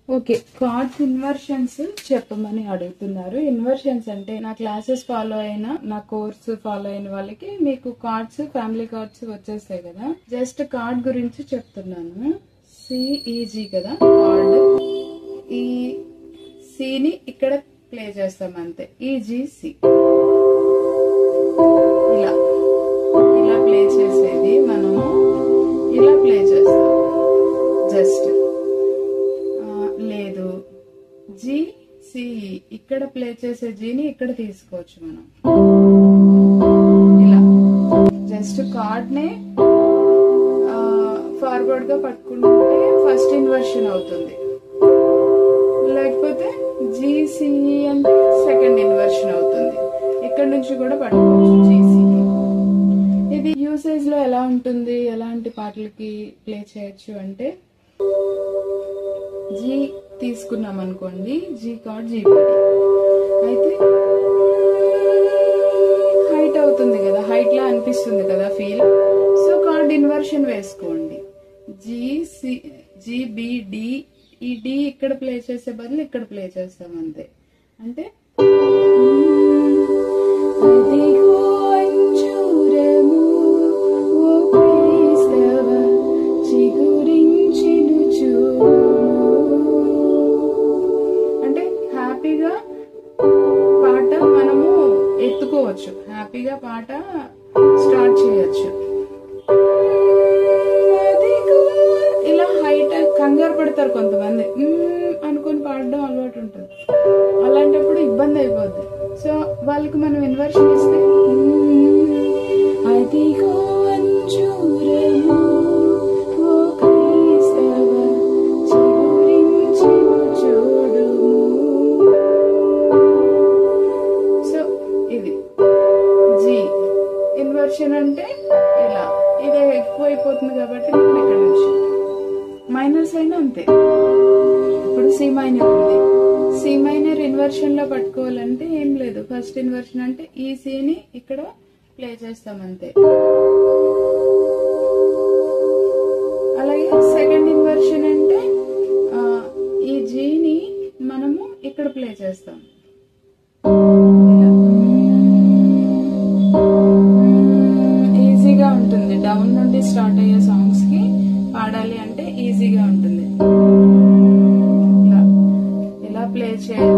Okay, cards inversions చెప్పమని అడుగుతున్నారు. Inversions అంటే నా క్లాసెస్ ఫాలో అయిన, నా కోర్సు ఫాలో అయిన వాళ్ళకి మీకు కార్డ్స్, ఫ్యామిలీ కార్డ్స్ వచ్చేస్తాయి కదా. జస్ట్ కార్డ్ గురించి చెప్తున్నాను. సిఈజీ కదా కార్డ్. ఈ సిని ఇక్కడ ప్లే చేస్తాం అంతే. ఈజీసి ఇలా ఇలా ప్లే చేసేది మనము ఇలా ప్లే చేస్తాం. జస్ట్ లేదు జీ సిఈ ఇక్కడ ప్లే చేసే జీని ఇక్కడ తీసుకోవచ్చు మనం. ఇలా జస్ట్ కార్డ్ నే ఫార్వర్డ్ గా పట్టుకుంటే ఫస్ట్ ఇన్వర్షన్ అవుతుంది. లేకపోతే జీసీఈ అంటే సెకండ్ ఇన్వర్షన్ అవుతుంది. ఇక్కడ నుంచి కూడా పట్టుకోవచ్చు జీసీఈ. ఇది యూసేజ్ లో ఎలా ఉంటుంది, ఎలాంటి పాటలకి ప్లే చేయొచ్చు అంటే జీ తీసుకున్నాం అనుకోండి, జీ కార్డ్ జీ బడి అయితే హైట్ అవుతుంది కదా, హైట్ లా అనిపిస్తుంది కదా ఫీల్. సో కార్డ్ ఇన్వర్షన్ వేసుకోండి. జీబిడి ఈ డి ఇక్కడ ప్లే చేసే బదులు ఇక్కడ ప్లే చేస్తాం అంతే. అంటే హ్యాపీగా పాట మనము ఎత్తుకోవచ్చు, హ్యాపీగా పాట స్టార్ట్ చేయొచ్చు. ఇలా హైట్ కంగారు పడతారు కొంతమంది, అనుకుని పాడడం అలవాటు ఉంటుంది. అలాంటప్పుడు ఇబ్బంది అయిపోద్ది. సో వాళ్ళకి మనం ఇన్వర్షన్ ఇస్తే అదిగో అంజూరము ఓ క్రైస్తవ చిగురించెను చూడుము. సో ఇది జీ ఇన్వర్షన్ అంటే ఇలా. ఇది ఎక్కువైపోతుంది కాబట్టి మనం ఇక్కడ నుంచి మైనర్స్ అయినా అంతే. ఇప్పుడు సి మైనర్ ఉంది, సి మైనర్ ఇన్వర్షన్ లో పట్టుకోవాలంటే ఏం లేదు. ఫస్ట్ ఇన్వర్షన్ అంటే ఈ సిని ఇక్కడ ప్లే చేస్తాం అంతే. అలాగే సెకండ్ ఇన్వర్షన్ అంటే ఈ జీని మనము ఇక్కడ ప్లే చేస్తాం. ఈజీగా ఉంటుంది. డౌన్ నుండి స్టార్ట్ అయ్యే సాంగ్స్ కి పాడాలి అంటే ఈజీగా ఉంటుంది. ఇలా ప్లే చేయాలి.